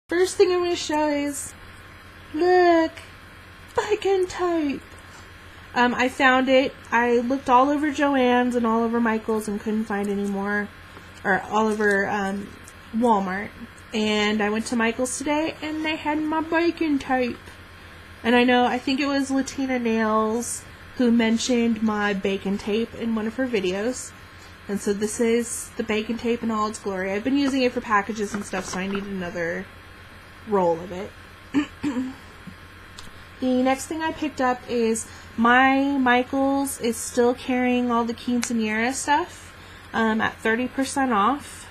First thing I'm going to show is, look, Bike Tape. I found it. I looked all over Joann's and all over Michael's and couldn't find any more, or all over Walmart. And I went to Michael's today and they had my Bike Tape. And I think it was Latina Nails who mentioned my Bacon Tape in one of her videos. And so this is the Bacon Tape in all its glory. I've been using it for packages and stuff, so I need another roll of it. The next thing I picked up is my Michael's is still carrying all the quinceañera stuff at 30% off.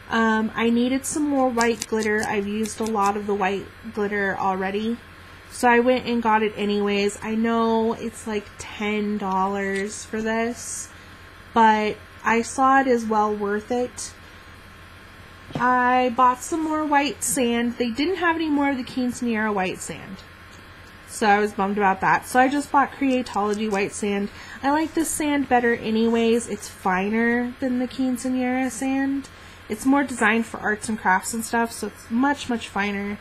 I needed some more white glitter. I've used a lot of the white glitter already, so I went and got it anyways. I know it's like $10 for this, but I saw it as well worth it. I bought some more white sand. They didn't have any more of the quinceañera white sand, so I was bummed about that. So I just bought Creatology white sand. I like this sand better anyways. It's finer than the quinceañera sand. It's more designed for arts and crafts and stuff, so it's much, much finer.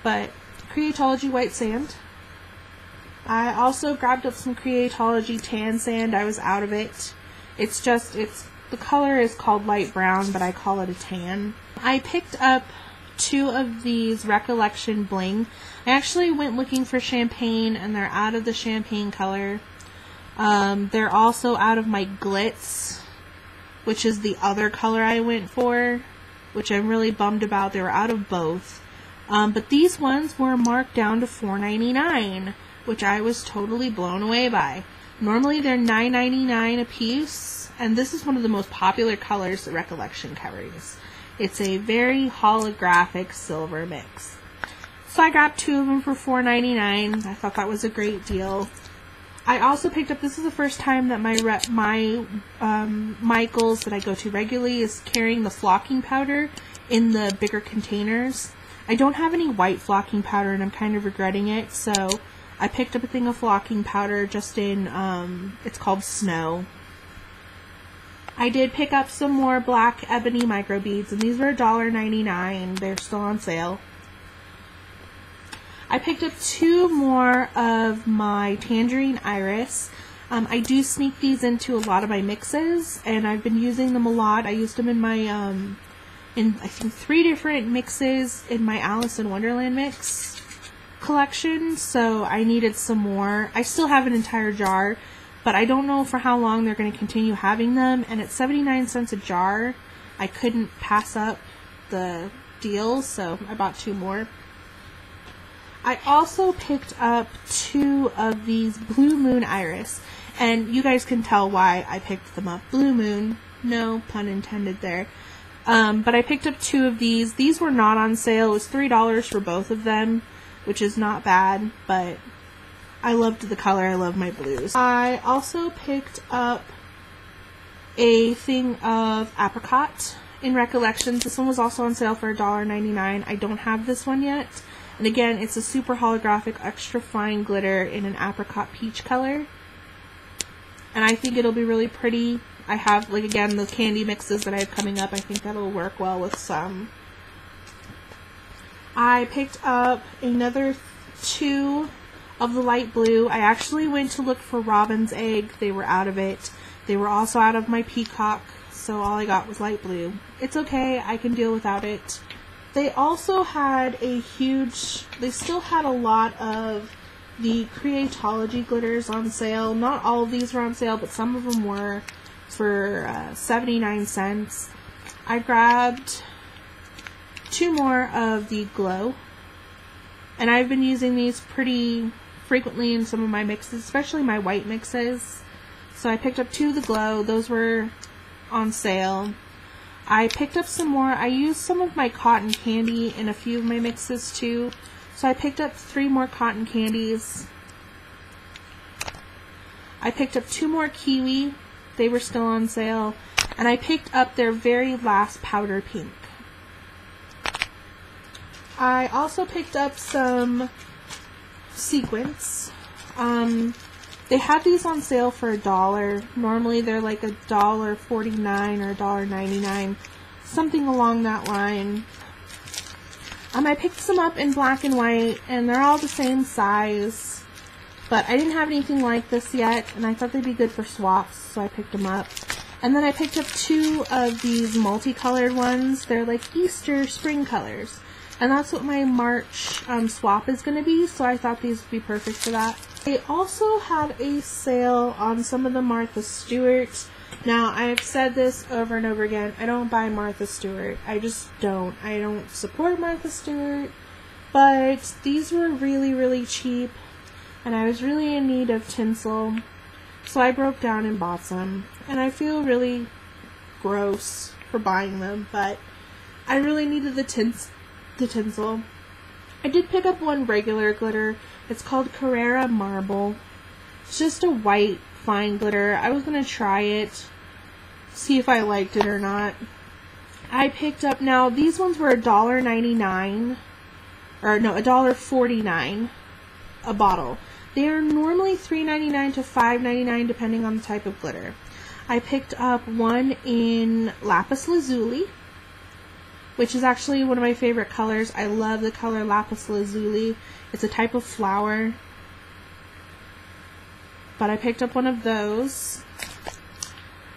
But Creatology white sand. I also grabbed up some Creatology tan sand. I was out of it. The color is called light brown, but I call it a tan. I picked up 2 of these Recollection Bling. I actually went looking for champagne, and they're out of the champagne color. They're also out of my Glitz, which is the other color I went for, which I'm really bummed about. They were out of both. But these ones were marked down to $4.99, which I was totally blown away by. Normally they're $9.99 a piece. And this is one of the most popular colors that Recollection carries. It's a very holographic silver mix. So I grabbed 2 of them for $4.99. I thought that was a great deal. I also picked up, this is the first time that my Michael's that I go to regularly is carrying the flocking powder in the bigger containers. I don't have any white flocking powder and I'm kind of regretting it, so I picked up a thing of flocking powder just in, it's called Snow. I did pick up some more black ebony microbeads, and these were $1.99. They're still on sale. I picked up 2 more of my Tangerine Iris. I do sneak these into a lot of my mixes, and I've been using them a lot. I used them in my, in I think 3 different mixes in my Alice in Wonderland mix collection, so I needed some more. I still have an entire jar, but I don't know for how long they're going to continue having them, and at 79 cents a jar, I couldn't pass up the deal, so I bought 2 more. I also picked up 2 of these Blue Moon Iris, and you guys can tell why I picked them up. Blue Moon, no pun intended there. But I picked up 2 of these. These were not on sale. It was $3 for both of them, which is not bad, but I loved the color. I love my blues. I also picked up a thing of Apricot in Recollections. This one was also on sale for $1.99. I don't have this one yet. And again, it's a super holographic extra fine glitter in an apricot peach color. And I think it'll be really pretty. I have, like, again, the candy mixes that I have coming up. I think that'll work well with some. I picked up another 2 of the light blue. I actually went to look for Robin's Egg. They were out of it. They were also out of my Peacock, so all I got was light blue. It's okay, I can deal without it. They also had they still had a lot of the Creatology glitters on sale. Not all of these were on sale, but some of them were for 79 cents. I grabbed 2 more of the Glow, and I've been using these pretty frequently in some of my mixes, especially my white mixes. So I picked up 2 of the Glow. Those were on sale. I picked up some more. I used some of my cotton candy in a few of my mixes too. So I picked up 3 more cotton candies. I picked up 2 more kiwi. They were still on sale. And I picked up their very last powder pink. I also picked up some sequins. They had these on sale for $1. Normally they're like $1.49 or $1.99, something along that line. I picked some up in black and white, and they're all the same size. But I didn't have anything like this yet, and I thought they'd be good for swaps, so I picked them up. And then I picked up 2 of these multicolored ones. They're like Easter spring colors. And that's what my March swap is going to be, so I thought these would be perfect for that. They also had a sale on some of the Martha Stewart. Now, I've said this over and over again. I don't buy Martha Stewart. I just don't. I don't support Martha Stewart. But these were really, really cheap. And I was really in need of tinsel. So I broke down and bought some. And I feel really gross for buying them. But I really needed the tinsel. I did pick up one regular glitter. It's called Carrera Marble. It's just a white fine glitter. I was going to try it, see if I liked it or not. I picked up, now these ones were $1.99, or no, $1.49 a bottle. They are normally $3.99 to $5.99 depending on the type of glitter. I picked up one in Lapis Lazuli, which is actually one of my favorite colors. I love the color Lapis Lazuli. It's a type of flower. But I picked up one of those.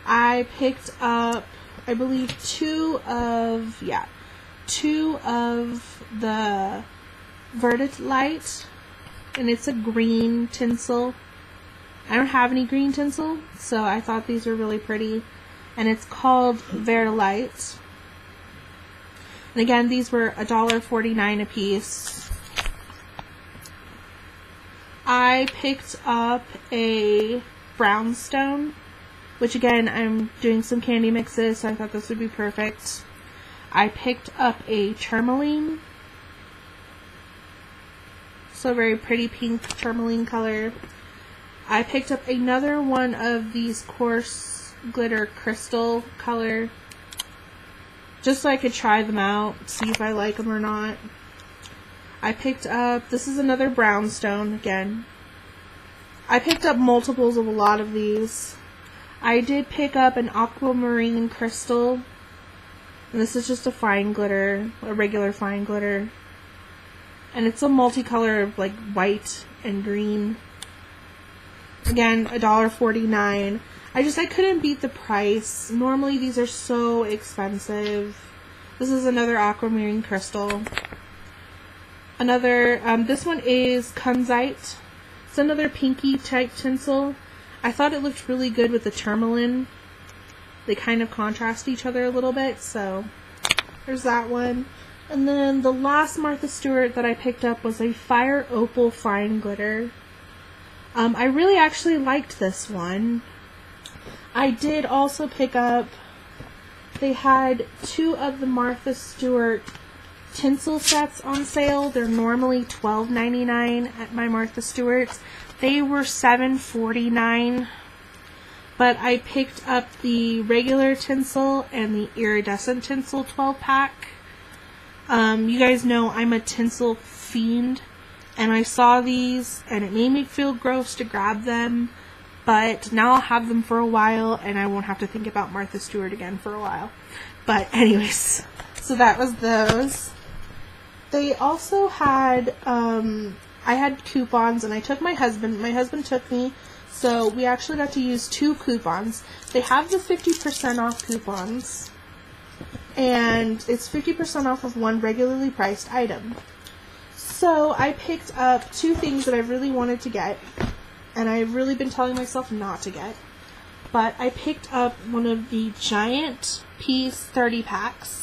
I picked up, I believe, 2 of the Verdant Light. And it's a green tinsel. I don't have any green tinsel, so I thought these were really pretty. And it's called Verdelight. And again, these were $1.49 a piece. I picked up a brownstone, which again, I'm doing some candy mixes, so I thought this would be perfect. I picked up a tourmaline. So very pretty pink tourmaline color. I picked up another one of these coarse glitter crystal color, just so I could try them out, see if I like them or not. I picked up, this is another brownstone again. I picked up multiples of a lot of these. I did pick up an aquamarine crystal. And this is just a fine glitter, a regular fine glitter. And it's a multicolor of like white and green. Again, $1.49. I couldn't beat the price. Normally these are so expensive. This is another aquamarine crystal. Another, this one is Kunzite. It's another pinky type tinsel. I thought it looked really good with the tourmaline. They kind of contrast each other a little bit, so there's that one. And then the last Martha Stewart that I picked up was a Fire Opal Fine Glitter. I really actually liked this one. I did also pick up, they had 2 of the Martha Stewart tinsel sets on sale. They're normally $12.99 at my Martha Stewart's. They were $7.49. But I picked up the regular tinsel and the iridescent tinsel 12-pack. You guys know I'm a tinsel fiend. And I saw these and it made me feel gross to grab them. But now I'll have them for a while and I won't have to think about Martha Stewart again for a while. But anyways, so that was those. They also had, I had coupons and I took my husband took me, so we actually got to use 2 coupons. They have the 50% off coupons, and it's 50% off of one regularly priced item. So I picked up 2 things that I really wanted to get, and I've really been telling myself not to get. But I picked up one of the giant piece 30 packs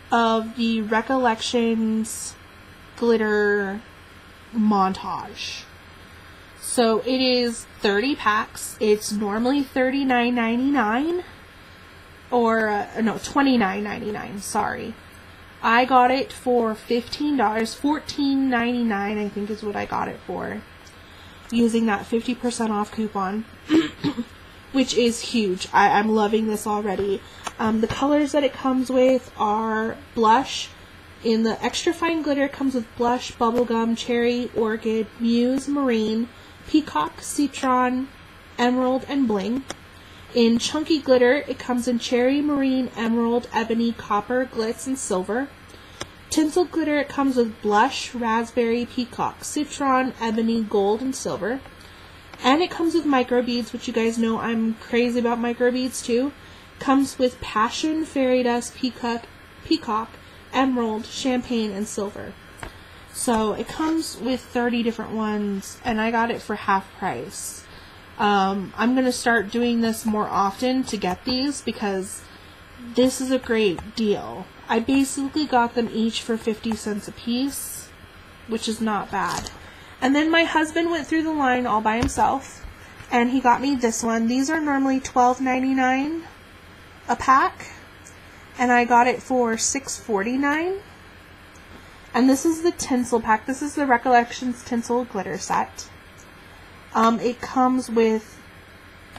of the Recollections glitter montage. So it is 30 packs. It's normally $39.99 or no, $29.99, sorry. I got it for $15, $14.99 I think is what I got it for, using that 50% off coupon. Which is huge. I'm loving this already. The colors that it comes with are blush. In the extra fine glitter, it comes with blush, bubblegum, cherry, orchid, muse, marine, peacock, citron, emerald, and bling. In chunky glitter, it comes in cherry, marine, emerald, ebony, copper, glitz, and silver. Tinsel glitter, it comes with blush, raspberry, peacock, citron, ebony, gold, and silver. And it comes with micro beads, which you guys know I'm crazy about micro beads too. Comes with passion, fairy dust, peacock, emerald, champagne, and silver. So it comes with 30 different ones, and I got it for half price. I'm going to start doing this more often to get these because this is a great deal. I basically got them each for 50 cents a piece, which is not bad. And then my husband went through the line all by himself, and he got me this one. These are normally $12.99 a pack, and I got it for $6.49. And this is the tinsel pack. This is the Recollections Tinsel Glitter Set. It comes with,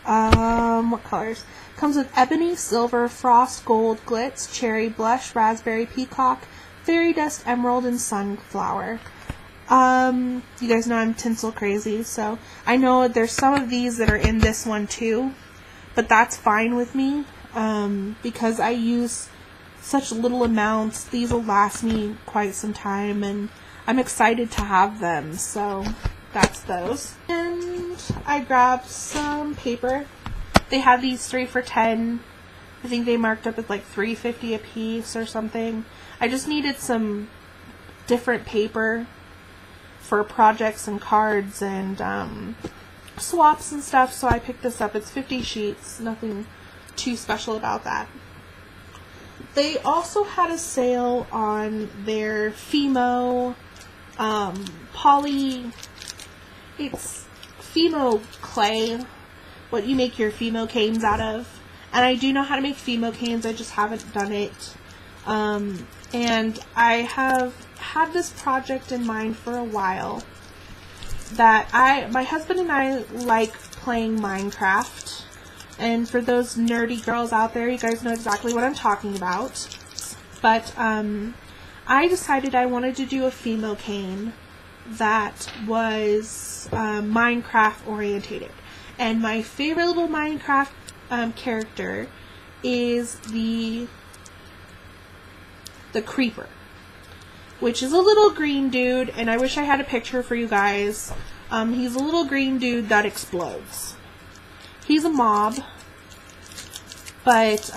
what colors? Comes with ebony, silver, frost, gold, glitz, cherry, blush, raspberry, peacock, fairy dust, emerald, and sunflower. You guys know I'm tinsel crazy, so I know there's some of these that are in this one too, but that's fine with me, because I use such little amounts. These will last me quite some time, and I'm excited to have them, so that's those. And I grabbed some paper. They had these 3 for $10. I think they marked up at like $3.50 a piece or something. I just needed some different paper for projects and cards and swaps and stuff, so I picked this up. It's 50 sheets, nothing too special about that. They also had a sale on their Fimo it's Fimo clay, what you make your Fimo canes out of. And I do know how to make Fimo canes, I just haven't done it. And I have had this project in mind for a while, that my husband and I like playing Minecraft. And for those nerdy girls out there, you guys know exactly what I'm talking about. But I decided I wanted to do a Fimo cane that was Minecraft orientated. And my favorite little Minecraft character is the Creeper, which is a little green dude, and I wish I had a picture for you guys. He's a little green dude that explodes. He's a mob, but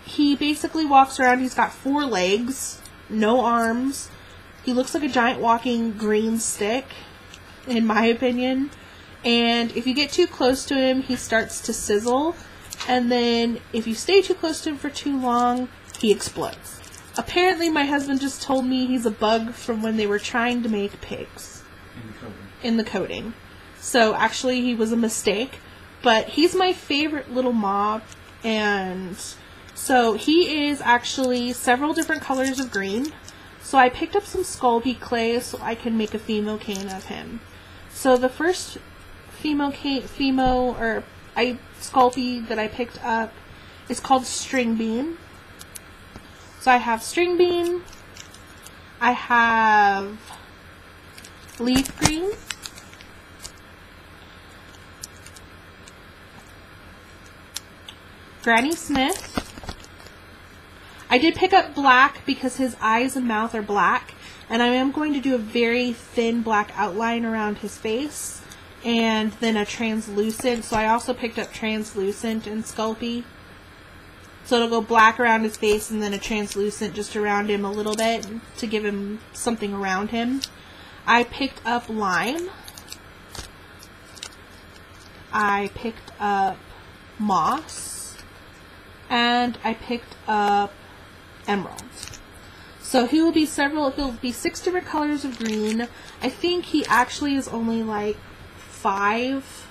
he basically walks around. He's got 4 legs, no arms. He looks like a giant walking green stick, in my opinion. And if you get too close to him, he starts to sizzle. And then if you stay too close to him for too long, he explodes. Apparently my husband just told me he's a bug from when they were trying to make pigs in the coating. So actually he was a mistake, but he's my favorite little mob. And so he is actually several different colors of green. So I picked up some Sculpey clay so I can make a Fimo cane of him. So the first Sculpey that I picked up is called String Bean. So I have String Bean, I have Leaf Green, Granny Smith. I did pick up black because his eyes and mouth are black, and I am going to do a very thin black outline around his face, and then a translucent. So I also picked up translucent in Sculpey. So it'll go black around his face and then a translucent just around him a little bit to give him something around him. I picked up lime. I picked up moss. And I picked up emerald. So he'll be 6 different colors of green. I think he actually is only like 5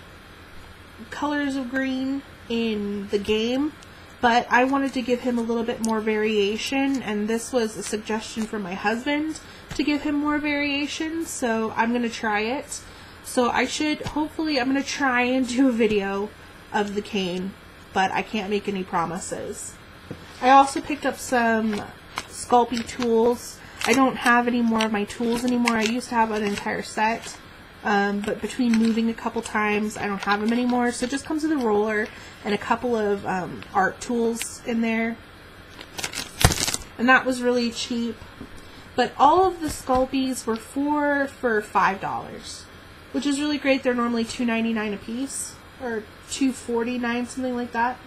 colors of green in the game. But I wanted to give him a little bit more variation, and this was a suggestion from my husband to give him more variation, so I'm going to try it. So I'm going to try and do a video of the cane, but I can't make any promises. I also picked up some Sculpey tools. I don't have any more of my tools anymore. I used to have an entire set. But between moving a couple times, I don't have them anymore. So it just comes with a roller and a couple of art tools in there. and that was really cheap. But all of the Sculpies were for $5, which is really great. They're normally $2.99 a piece, or $2.49, something like that.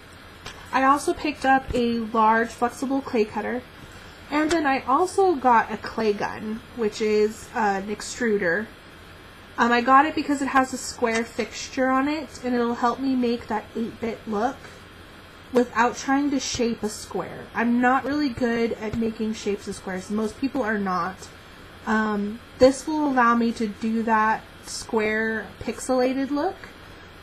I also picked up a large flexible clay cutter, and then I also got a clay gun, which is an extruder. I got it because it has a square fixture on it, and it'll help me make that 8-bit look without trying to shape a square. I'm not really good at making shapes of squares. Most people are not. This will allow me to do that square pixelated look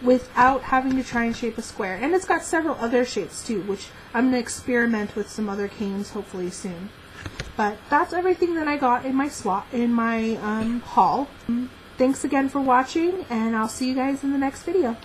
without having to try and shape a square. And it's got several other shapes too, which I'm going to experiment with some other canes hopefully soon. But that's everything that I got in my haul. Thanks again for watching, and I'll see you guys in the next video.